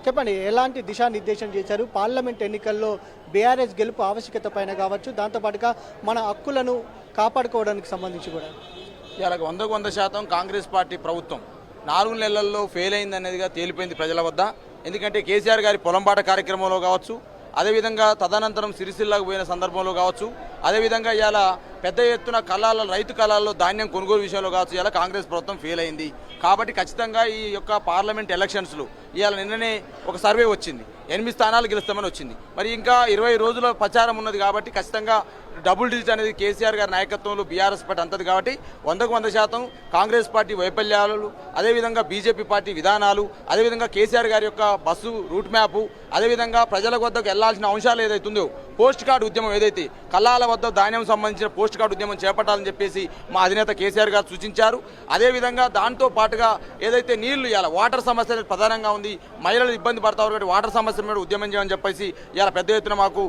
చెప్పండి, ఎలాంటి దిశానిర్దేశం చేశారు? పార్లమెంట్ ఎన్నికల్లో బీఆర్ఎస్ గెలుపు ఆవశ్యకత పైన కావచ్చు, దాంతోపాటుగా మన హక్కులను కాపాడుకోవడానికి సంబంధించి కూడా. ఇలా 100% కాంగ్రెస్ పార్టీ ప్రభుత్వం 4 నెలల్లో ఫెయిల్ అయిందనేదిగా తేలిపోయింది ప్రజల వద్ద. ఎందుకంటే కేసీఆర్ గారి పొలంబాట కార్యక్రమంలో కావచ్చు, అదేవిధంగా తదనంతరం సిరిసిల్లకు పోయిన సందర్భంలో కావచ్చు, అదేవిధంగా ఇవాళ పెద్ద ఎత్తున రైతు కళాల్లో ధాన్యం కొనుగోలు విషయంలో కావచ్చు, ఇలా కాంగ్రెస్ ప్రభుత్వం ఫెయిల్ అయింది. కాబట్టి ఖచ్చితంగా ఈ యొక్క పార్లమెంట్ ఎలక్షన్స్లో ఇవాళ నిన్ననే ఒక సర్వే వచ్చింది, 8 స్థానాలు గెలుస్తామని వచ్చింది. మరి ఇంకా 20 రోజుల ప్రచారం ఉన్నది కాబట్టి ఖచ్చితంగా డబుల్ డిజిట్ అనేది కేసీఆర్ గారి నాయకత్వంలో బీఆర్ఎస్ పార్టీ అంతది కాబట్టి 100% కాంగ్రెస్ పార్టీ వైఫల్యాలు, అదేవిధంగా బీజేపీ పార్టీ విధానాలు, అదేవిధంగా కేసీఆర్ గారి యొక్క బస్సు రూట్ మ్యాపు, అదేవిధంగా ప్రజల వద్దకు వెళ్లాల్సిన అంశాలు ఏదైతే ఉందో పోస్ట్ కార్డు ఉద్యమం, ఏదైతే కల్లాల వద్ద ధాన్యం సంబంధించిన పోస్ట్ కార్డు ఉద్యమం చేపట్టాలని చెప్పేసి మా అధినేత కేసీఆర్ గారు సూచించారు. అదేవిధంగా దాంతో పాటుగా ఏదైతే నీళ్లు ఇవాళ వాటర్ సమస్య ప్రధానంగా ఉంది, మహిళలు ఇబ్బంది పడతారు కాబట్టి వాటర్ సమస్య మీద ఉద్యమం చేయమని చెప్పేసి ఇవాళ పెద్ద ఎత్తున మాకు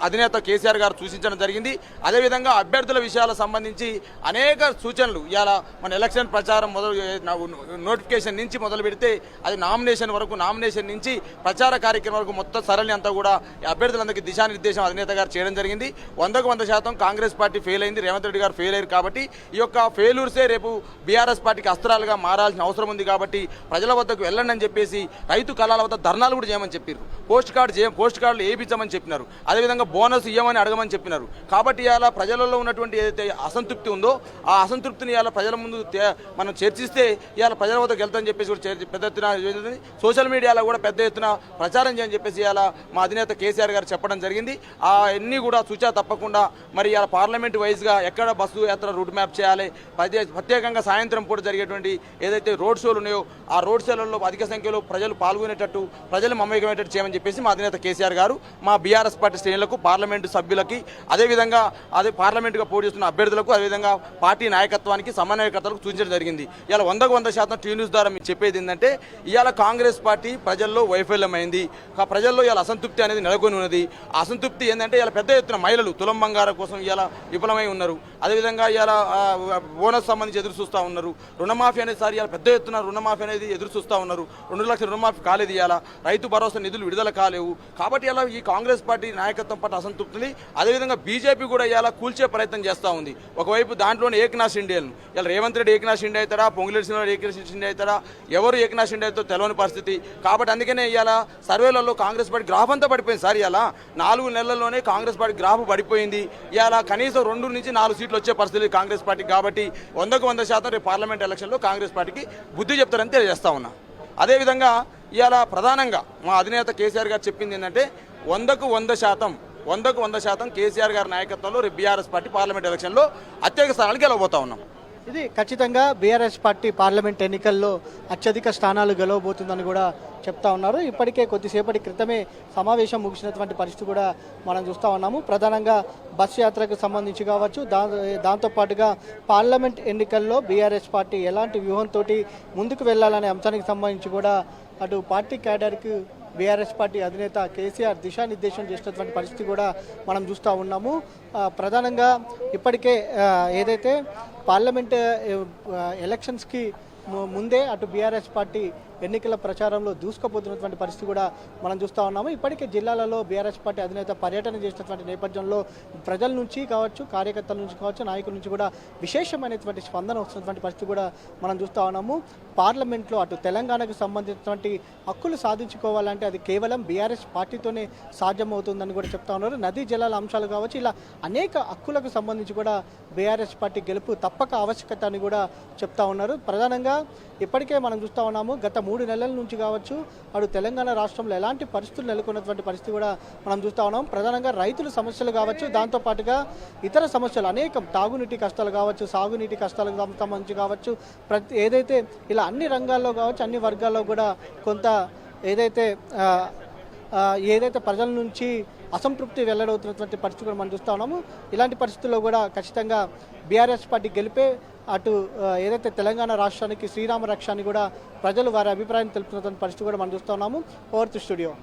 అధినేత కేసీఆర్ గారు సూచించడం జరిగింది. అదేవిధంగా అభ్యర్థుల విషయాలకు సంబంధించి అనేక సూచనలు ఇవాళ మన ఎలక్షన్ ప్రచారం నోటిఫికేషన్ నుంచి మొదలు పెడితే అది నామినేషన్ వరకు, నామినేషన్ నుంచి ప్రచార కార్యక్రమం వరకు మొత్తం సరళి అంతా కూడా అభ్యర్థులందరికీ దిశానిర్దేశం అధినేత గారు చేయడం జరిగింది. 100% కాంగ్రెస్ పార్టీ ఫెయిల్ అయింది, రేవంత్ రెడ్డి గారు ఫెయిల్ అయ్యారు. కాబట్టి ఈ యొక్క ఫెయిల్యూర్సే రేపు బీఆర్ఎస్ పార్టీకి అస్త్రాలుగా మారాల్సిన అవసరం ఉంది. కాబట్టి ప్రజల వద్దకు వెళ్ళండి అని చెప్పేసి రైతు కళాల వద్ద ధర్నాలు కూడా చేయమని చెప్పారు, పోస్ట్ కార్డులు వేయించమని చెప్పినారు, అదేవిధంగా బోనస్ ఇవ్వమని అడగమని చెప్పినారు. కాబట్టి ఇవాళ ప్రజలలో ఉన్నటువంటి ఏదైతే అసంతృప్తి ఉందో ఆ అసంతృప్తిని ఇవాళ ప్రజల ముందు మనం చర్చిస్తే ఇవాళ ప్రజల వద్దకు వెళ్తామని చెప్పేసి కూడా పెద్ద ఎత్తున సోషల్ మీడియాలో కూడా పెద్ద ఎత్తున ప్రచారం చేయని చెప్పేసి ఇవాళ మా అధినేత కేసీఆర్ గారు చెప్పడం జరిగింది. అన్నీ కూడా సూచన తప్పకుండా మరి ఇవాళ పార్లమెంట్ వైజ్గా ఎక్కడ బస్సు యాత్ర రూట్ మ్యాప్ చేయాలి, ప్రత్యేకంగా సాయంత్రం పూట జరిగేటువంటి ఏదైతే రోడ్ షోలు ఉన్నాయో ఆ రోడ్ షోలలో అధిక సంఖ్యలో ప్రజలు పాల్గొనేటట్టు, ప్రజలు మమేకమయ్యేటట్టు చేయమని చెప్పేసి మా అధినేత కేసీఆర్ గారు మా బీఆర్ఎస్ పార్టీ శ్రేణులకు, పార్లమెంటు సభ్యులకి, అదేవిధంగా పార్లమెంటుగా పోటీ చేస్తున్న అభ్యర్థులకు, అదేవిధంగా పార్టీ నాయకత్వానికి, సమన్వయకర్తలకు సూచించడం జరిగింది. ఇలా 100% టీ న్యూస్ ద్వారా మీకు చెప్పేది ఏంటంటే ఇవాళ కాంగ్రెస్ పార్టీ ప్రజల్లో వైఫల్యమైంది, ప్రజల్లో ఇవాళ అసంతృప్తి అనేది నెలకొని ఉన్నది. అసంతృప్తి ఏంటంటే ఇలా పెద్ద ఎత్తున మహిళలు తులం బంగారం కోసం ఇవాళ విఫలమై ఉన్నారు. అదేవిధంగా ఇవాళ బోనస్ సంబంధించి ఎదురు చూస్తూ ఉన్నారు. రుణమాఫీ అనేది సార్ ఇవాళ పెద్ద ఎత్తున రుణమాఫీ అనేది ఎదురు చూస్తూ ఉన్నారు. 2 లక్షల రుణమాఫీ కాలేదు, ఇవాళ రైతు భరోసా నిధులు విడుదల కాలేవు. కాబట్టి ఇలా ఈ కాంగ్రెస్ పార్టీ నాయకత్వం పట్ల అసంతృప్తిని, అదేవిధంగా బీజేపీ కూడా ఇవాళ కూల్చే ప్రయత్నం చేస్తూ ఉంది. ఒకవైపు దాంట్లోనే ఏకనాథ్ షిండేను ఇలా రేవంత్ రెడ్డి ఏకనాథ్ షిండే అవుతారా, పొంగులేటి శ్రీనివాస్ ఏకనాథ్ షిండే అవుతారా, ఎవరు ఏకనాథ్ షిండే అవుతారో తెలియని పరిస్థితి. కాబట్టి అందుకనే ఇవాళ సర్వేలలో కాంగ్రెస్ పార్టీ గ్రాఫ్ అంతా పడిపోయింది సార్. ఇవాళ 4 నెలల్లోనే కాంగ్రెస్ పార్టీ గ్రాఫ్ పడిపోయింది. ఇవాళ కనీసం 2 నుంచి 4 సీట్లు వచ్చే పరిస్థితి కాంగ్రెస్ పార్టీ. కాబట్టి 100% రేపు పార్లమెంట్ ఎలక్షన్లో కాంగ్రెస్ పార్టీకి బుద్ధి చెప్తారని తెలియజేస్తా ఉన్నా. అదేవిధంగా ఇవాళ ప్రధానంగా మా అధినేత కేసీఆర్ గారు చెప్పింది ఏంటంటే 100% కేసీఆర్ గారి నాయకత్వంలో రేపు బీఆర్ఎస్ పార్టీ పార్లమెంట్ ఎలక్షన్లో అత్యధిక స్థానాలు గెలవబోతా ఉన్నాం. ఇది ఖచ్చితంగా బీఆర్ఎస్ పార్టీ పార్లమెంట్ ఎన్నికల్లో అత్యధిక స్థానాలు గెలవబోతుందని కూడా చెప్తా ఉన్నారు. ఇప్పటికే కొద్దిసేపటి క్రితమే సమావేశం ముగిసినటువంటి పరిస్థితి కూడా మనం చూస్తూ ఉన్నాము. ప్రధానంగా బస్సు యాత్రకు సంబంధించి కావచ్చు, దాంతోపాటుగా పార్లమెంట్ ఎన్నికల్లో బీఆర్ఎస్ పార్టీ ఎలాంటి వ్యూహంతో ముందుకు వెళ్ళాలనే అంశానికి సంబంధించి కూడా అటు పార్టీ క్యాడర్కి బీఆర్ఎస్ పార్టీ అధినేత కేసీఆర్ దిశానిర్దేశం చేసినటువంటి పరిస్థితి కూడా మనం చూస్తూ ఉన్నాము. ప్రధానంగా ఇప్పటికే ఏదైతే పార్లమెంట్ ఎలక్షన్స్కి ముందే అటు బీఆర్ఎస్ పార్టీ ఎన్నికల ప్రచారంలో దూసుకుపోతున్నటువంటి పరిస్థితి కూడా మనం చూస్తూ ఉన్నాము. ఇప్పటికే జిల్లాలలో బీఆర్ఎస్ పార్టీ అధినేత పర్యటన చేసినటువంటి నేపథ్యంలో ప్రజల నుంచి కావచ్చు, కార్యకర్తల నుంచి కావచ్చు, నాయకుల నుంచి కూడా విశేషమైనటువంటి స్పందన వస్తున్నటువంటి పరిస్థితి కూడా మనం చూస్తూ ఉన్నాము. పార్లమెంట్లో అటు తెలంగాణకు సంబంధించినటువంటి హక్కులు సాధించుకోవాలంటే అది కేవలం బీఆర్ఎస్ పార్టీతోనే సాధ్యమవుతుందని కూడా చెప్తా ఉన్నారు. నదీ జలాల అంశాలు కావచ్చు, ఇలా అనేక హక్కులకు సంబంధించి కూడా బీఆర్ఎస్ పార్టీ గెలుపు తప్పక ఆవశ్యకత అని కూడా చెప్తా ఉన్నారు. ప్రధానంగా ఇప్పటికే మనం చూస్తూ ఉన్నాము, గత 3 నెలల నుంచి కావచ్చు అటు తెలంగాణ రాష్ట్రంలో ఎలాంటి పరిస్థితులు నెలకొన్నటువంటి పరిస్థితి కూడా మనం చూస్తూ ఉన్నాం. ప్రధానంగా రైతుల సమస్యలు కావచ్చు, దాంతోపాటుగా ఇతర సమస్యలు అనేకం, తాగునీటి కష్టాలు కావచ్చు, సాగునీటి కష్టాలకు సంబంధించి కావచ్చు, ఏదైతే ఇలా అన్ని రంగాల్లో కావచ్చు, అన్ని వర్గాల్లో కూడా కొంత ఏదైతే ప్రజల నుంచి అసంతృప్తి వెల్లడవుతున్నటువంటి పరిస్థితి కూడా మనం చూస్తూ ఉన్నాము. ఇలాంటి పరిస్థితుల్లో కూడా ఖచ్చితంగా బీఆర్ఎస్ పార్టీ గెలిపే అటు ఏదైతే తెలంగాణ రాష్ట్రానికి శ్రీరామ రక్ష అని కూడా ప్రజలు వారి అభిప్రాయం తెలుపుతున్నటువంటి పరిస్థితి కూడా మనం చూస్తూ ఉన్నాము. Over to studio.